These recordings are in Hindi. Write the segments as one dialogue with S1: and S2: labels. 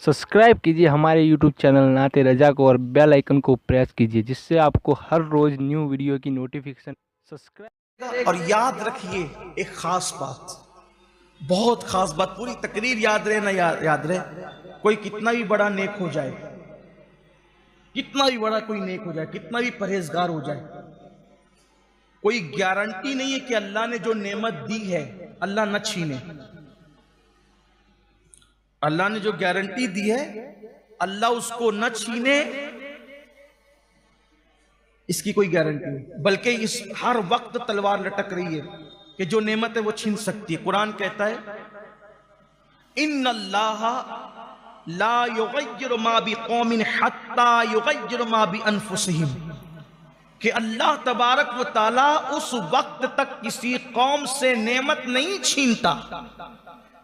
S1: सब्सक्राइब कीजिए हमारे यूट्यूब चैनल नाते रजा को और बेल आइकन को प्रेस कीजिए, जिससे आपको हर रोज न्यू वीडियो की नोटिफिकेशन। सब्सक्राइब
S2: और याद रखिए एक खास बात, बहुत खास बात, पूरी तकरीर याद रहे ना याद रहे, कोई कितना भी बड़ा नेक हो जाए, कितना भी बड़ा कोई नेक हो जाए, कितना भी परहेजगार हो जाए, कोई गारंटी नहीं है कि अल्लाह ने जो नेमत दी है अल्लाह न छीने। अल्लाह ने जो गारंटी दी है अल्लाह उसको न छीने, इसकी कोई गारंटी नहीं। बल्कि इस हर वक्त तलवार लटक रही है कि जो नेमत है वो छीन सकती है। कुरान कहता है इन्नल्लाह ला युगय्यिरु मा बिकौमिन हत्ता युगय्यिरु मा बिअनफुसिहिम, कि अल्लाह तबारक व ताला उस वक्त तक किसी कौम से नेमत नहीं छीनता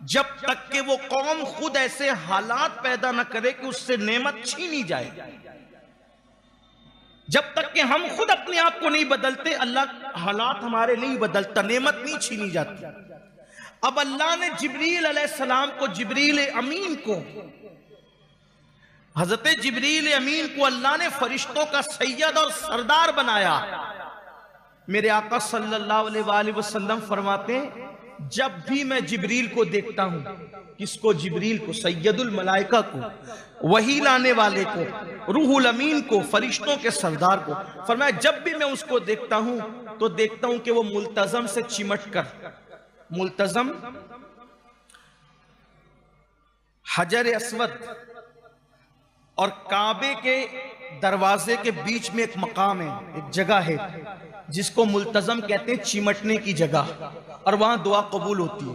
S2: जब तक कि वो कौम खुद ऐसे हालात पैदा न करे कि उससे नेमत छीनी जाए। जब तक कि हम खुद अपने आप को नहीं बदलते, अल्लाह हालात हमारे नहीं बदलता, नेमत नहीं छीनी जाती। अब अल्लाह ने जिब्रील अलैहिस्सलाम को, जिब्रील अमीन को, हजरत जिब्रील अमीन को अल्लाह ने फरिश्तों का सैयद और सरदार बनाया। मेरे आका सल्लल्लाहु अलैहि वसल्लम फरमाते हैं, जब भी मैं जिब्रील को देखता हूं, किसको? जिब्रील को, सैयदुल मलाइका को, वही लाने वाले को, रूहुल अमीन को, फरिश्तों के सरदार को, फरमाया जब भी मैं उसको देखता हूं तो देखता हूं कि वो मुल्तजम से चिमट कर, मुल्तजम हजर अस्वद और काबे के दरवाजे के बीच में एक मकाम है, एक जगह है जिसको मुल्तजम कहते हैं, चिमटने की जगह, और वहां दुआ कबूल होती है।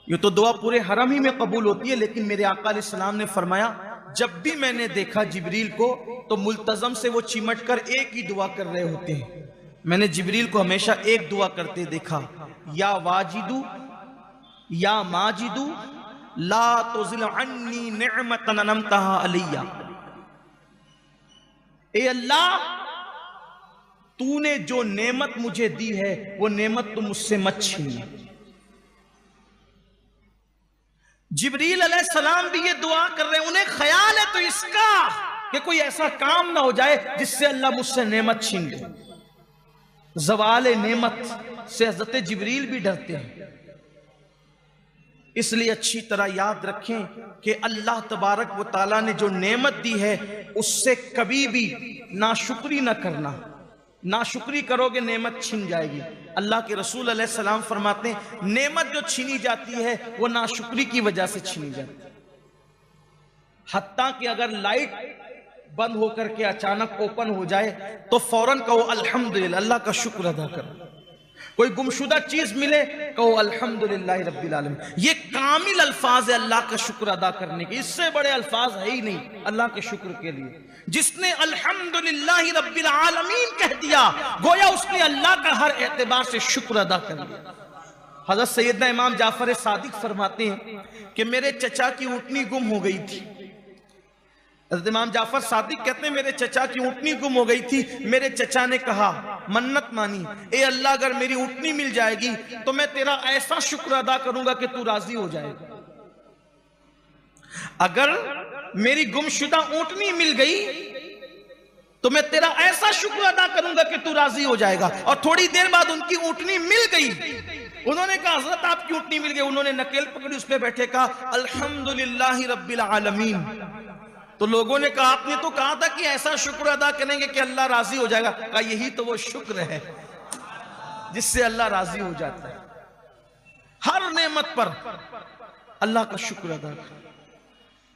S2: ये तो दुआ पूरे हरम ही में कबूल होती है, लेकिन मेरे आका अलैहिस्सलाम ने फरमाया जब भी मैंने देखा जिब्रील को तो मुल्तजम से वो चिमट कर एक ही दुआ कर रहे होते हैं। मैंने जिब्रील को हमेशा एक दुआ करते देखा, या वाजिदू या माजिदू ला तुज़िल अन्नी निअमतन अनअमतहा अलैया, ए अल्लाह तूने जो नेमत मुझे दी है वो नेमत तुम मुझसे मत छीन। जिब्रील अलैहिस्सलाम भी ये दुआ कर रहे हैं, उन्हें ख्याल है तो इसका कि कोई ऐसा काम ना हो जाए जिससे अल्लाह मुझसे नेमत छीन ले। ज़वाल नेमत से हज़रत जिब्रील भी डरते हैं। इसलिए अच्छी तरह याद रखें कि अल्लाह तबारक व ताला ने जो नेमत दी है उससे कभी भी नाशुक्री ना करना। नाशुक्री करोगे नेमत छीन जाएगी। अल्लाह के रसूल अलैहिस्सलाम फरमाते हैं नेमत जो छीनी जाती है वो नाशुक्री की वजह से छीनी जाती है। हत्ता कि अगर लाइट बंद होकर के अचानक ओपन हो जाए तो फौरन कहो अल्हम्दुलिल्लाह, अल्लाह का शुक्र अदा करो। कोई गुमशुदा चीज मिले कहो अल्हम्दुलिल्लाह रब्बिल आलमीन। ये कामिल अल्फाज है अल्लाह का शुक्र अदा करने के, इससे बड़े अल्फाज है ही नहीं अल्लाह के शुक्र के लिए। जिसने अल्हम्दुलिल्लाह रब्बिल आलमीन कह दिया गोया उसने अल्लाह का हर एतबार से शुक्र अदा कर लिया। हजरत सैयदना इमाम जाफर सादिक फरमाते हैं कि मेरे चचा की ऊँटनी गुम हो गई थी। हज़रत इमाम जाफर सादिक कहते हैं मेरे चचा की ऊँटनी गुम हो गई थी। मेरे चचा ने कहा, मन्नत मानी, ए अल्लाह अगर मेरी ऊँटनी मिल जाएगी तो मैं तेरा ऐसा शुक्र अदा करूंगा कि तू राजी हो जाएगा। अगर मेरी गुमशुदा ऊँटनी मिल गई तो मैं तेरा ऐसा शुक्र अदा करूंगा कि तू राजी हो जाएगा। और थोड़ी देर बाद उनकी ऊँटनी मिल गई। उन्होंने कहा हजरत आपकी ऊँटनी मिल गई। उन्होंने नकेल पकड़ी, उस पर बैठे कहा अल्हम्दुलिल्लाह रब्बिल आलमीन। तो लोगों ने कहा आपने तो कहा था कि ऐसा शुक्र अदा करेंगे कि अल्लाह राजी हो जाएगा। कहा यही तो वो शुक्र है जिससे अल्लाह राजी हो जाता है। हर नेमत पर अल्लाह का शुक्र अदा करें।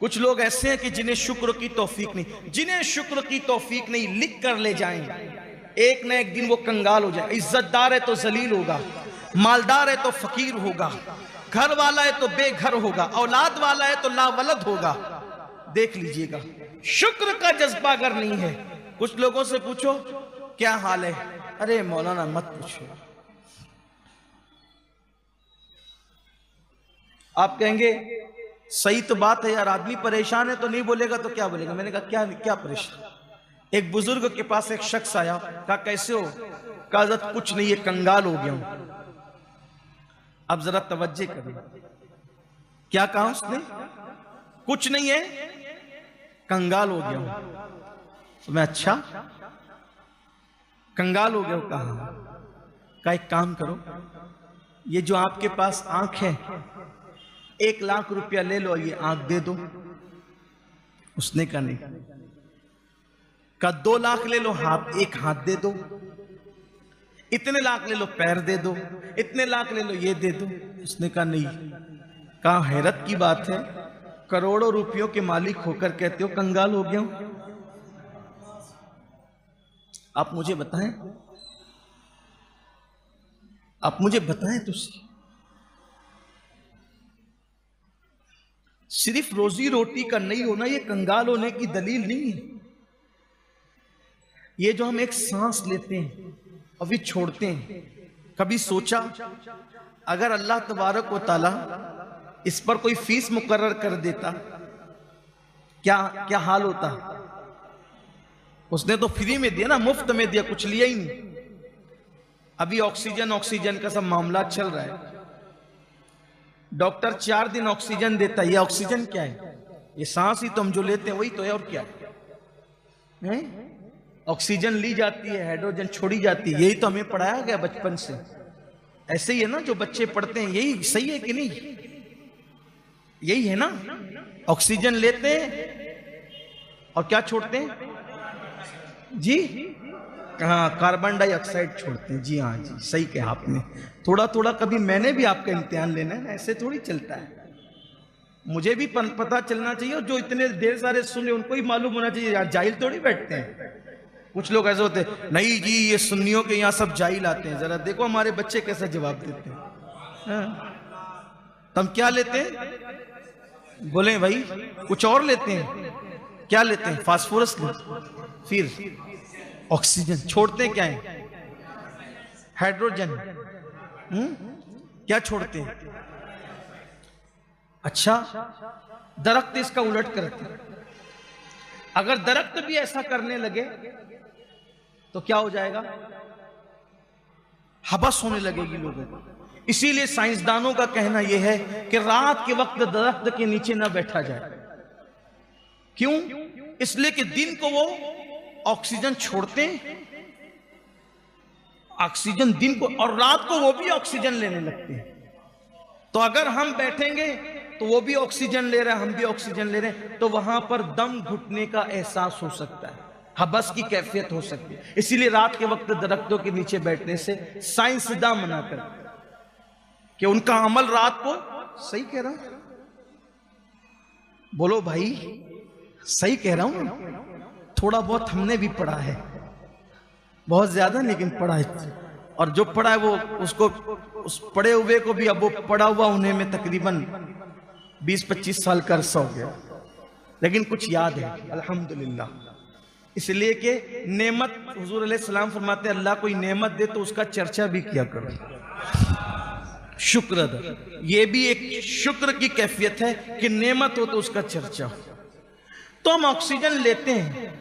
S2: कुछ लोग ऐसे हैं कि जिन्हें शुक्र की तौफीक नहीं, जिन्हें शुक्र की तौफीक नहीं, लिख कर ले जाएं, एक न एक दिन वो कंगाल हो जाए। इज्जतदार है तो जलील होगा, मालदार है तो फकीर होगा, घर वाला है तो बेघर होगा, औलाद वाला है तो लावलद होगा। देख लीजिएगा, शुक्र का जज्बा अगर नहीं है, कुछ लोगों से पूछो क्या हाल है, अरे मौलाना मत पूछो। आप कहेंगे सही तो बात है यार, आदमी परेशान है तो नहीं बोलेगा तो क्या बोलेगा। मैंने कहा क्या क्या परेशान। एक बुजुर्ग के पास एक शख्स आया, कहा कैसे हो? कहा हज़रत कुछ नहीं, ये कंगाल हो गया हूं। अब जरा तवज्जो करें, क्या कहा उसने? कुछ नहीं है, कंगाल हो गया हूं। तो मैं अच्छा कंगाल हो गया हूं? कहा एक काम करो, ये जो आपके पास आंख है 1 लाख रुपया ले लो, ये आंख दे दो। उसने कहा नहीं। कहा 2 लाख ले लो, एक हाथ दे दो। इतने लाख ले लो, पैर दे दो। इतने लाख ले लो, ये दे दो। उसने कहा नहीं। कहा हैरत की बात है, करोड़ों रुपयों के मालिक होकर कहते हो कंगाल हो गया हूं। आप मुझे बताएं, आप मुझे बताएं तो सिर्फ रोजी रोटी का नहीं होना ये कंगाल होने की दलील नहीं है। ये जो हम एक सांस लेते हैं और फिर छोड़ते हैं, कभी सोचा अगर अल्लाह तबारक व तआला इस पर कोई फीस मुकर्रर कर देता, क्या क्या हाल होता? उसने तो फ्री में दिया ना, मुफ्त में दिया, कुछ लिया ही नहीं। अभी ऑक्सीजन का सब मामला चल रहा है। डॉक्टर 4 दिन ऑक्सीजन देता है। ये ऑक्सीजन क्या है? ये सांस ही तो हम जो लेते हैं वही तो है, और क्या है? ऑक्सीजन ली जाती है, हाइड्रोजन छोड़ी जाती है। यही तो हमें पढ़ाया गया बचपन से। ऐसे ही है ना जो बच्चे पढ़ते हैं, यही सही है कि नहीं? यही है ना, ऑक्सीजन लेते हैं और क्या छोड़ते हैं जी? हाँ, कार्बन डाइऑक्साइड छोड़ते हैं। जी हाँ जी, सही कहा आपने। थोड़ा थोड़ा कभी मैंने भी आपका इम्तिहान लेना है ना, ऐसे थोड़ी चलता है। मुझे भी पता चलना चाहिए, और जो इतने ढेर सारे सुने उनको ही मालूम होना चाहिए। यार जाहिल थोड़ी बैठते हैं। कुछ लोग ऐसे होते हैं, नहीं जी ये सुन्नियों के यहाँ सब जाहिल आते हैं। जरा देखो हमारे बच्चे कैसा जवाब देते हैं। हाँ। तो हम क्या लेते हैं? बोले भाई कुछ और लेते हैं। क्या लेते हैं? फास्फोरस लेते, फिर ऑक्सीजन छोड़ते हैं। क्या है? हाइड्रोजन। क्या छोड़ते हैं? अच्छा, दरख्त इसका उलट करते हैं। अगर दरख्त भी ऐसा करने लगे तो क्या हो जाएगा? हबस होने लगेगी लोगों को। इसीलिए साइंसदानों का कहना यह है कि रात के वक्त दरख्त के नीचे ना बैठा जाए। क्यों? इसलिए कि दिन को वो ऑक्सीजन छोड़ते हैं, ऑक्सीजन दिन को, और रात को वो भी ऑक्सीजन लेने लगते हैं। तो अगर हम बैठेंगे तो वो भी ऑक्सीजन ले रहे हैं, हम भी ऑक्सीजन ले रहे हैं, तो वहां पर दम घुटने का एहसास हो सकता है, हबस की कैफियत हो सकती है। इसीलिए रात के वक्त दरख्तों के नीचे बैठने से साइंसदान मना करते कि उनका अमल रात को, सही कह रहा हूं? बोलो भाई, सही कह रहा हूं? थोड़ा बहुत हमने भी पढ़ा है, बहुत ज्यादा लेकिन पढ़ा है। और जो पढ़ा है वो उसको, उस पढ़े हुए को भी, अब वो पढ़ा हुआ उन्हें में तकरीबन 20-25 साल का अरसा हो गया, लेकिन कुछ याद है अल्हम्दुलिल्लाह। इसलिए कि नेमत, हुजूर अलैहिस्सलाम फरमाते हैं अल्लाह कोई नेमत दे तो उसका चर्चा भी किया करो, शुक्र अदा। ये भी एक शुक्र की कैफियत है कि नेमत हो तो उसका चर्चा हो। तो हम ऑक्सीजन लेते हैं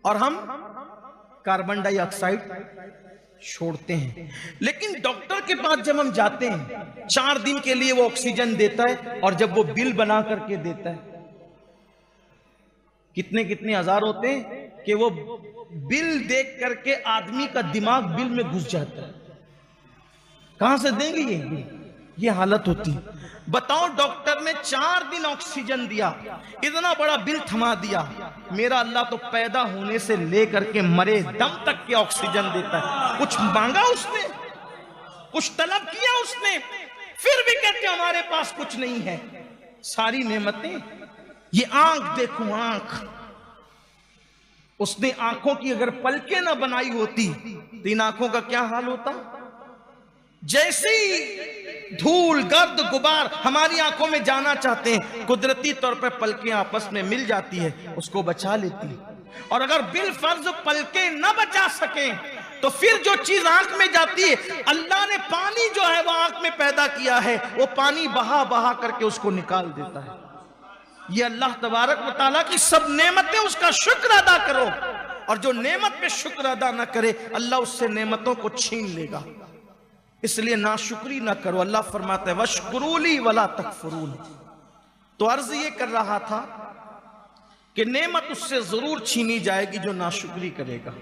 S2: और हम कार्बन डाइऑक्साइड छोड़ते हैं। लेकिन डॉक्टर के पास जब हम जाते हैं 4 दिन के लिए वो ऑक्सीजन देता है, और जब वो बिल बना करके देता है, कितने कितने हजार होते हैं कि वो बिल देख करके आदमी का दिमाग बिल में घुस जाता है। कहां से देंगे ये हालत होती है। बताओ, डॉक्टर ने 4 दिन ऑक्सीजन दिया, इतना बड़ा बिल थमा दिया। मेरा अल्लाह तो पैदा होने से लेकर के मरे दम तक के ऑक्सीजन देता है। कुछ मांगा उसने? कुछ तलब किया उसने? फिर भी कहते हमारे पास कुछ नहीं है। सारी नेमतें, ये आंख देखो, आंख, उसने आंखों की अगर पलकें ना बनाई होती तो इन आंखों का क्या हाल होता? जैसी धूल, गर्द, गुबार हमारी आंखों में जाना चाहते हैं, कुदरती तौर पर पलकें आपस में मिल जाती है, उसको बचा लेती है। और अगर बिल फर्ज पलकें न बचा सके तो फिर जो चीज आंख में जाती है, अल्लाह ने पानी जो है वो आंख में पैदा किया है, वो पानी बहा बहा करके उसको निकाल देता है। ये अल्लाह तबारक व तआला की सब नेमतें, उसका शुक्र अदा करो। और जो नेमत पे शुक्र अदा ना करे, अल्लाह उससे नेमतों को छीन लेगा। इसलिए नाशुक्री ना करो। अल्लाह फरमाता है वशकुरूली वला तकफुरून, तो अर्ज ये कर रहा था कि नेमत उससे जरूर छीनी जाएगी जो नाशुक्री करेगा।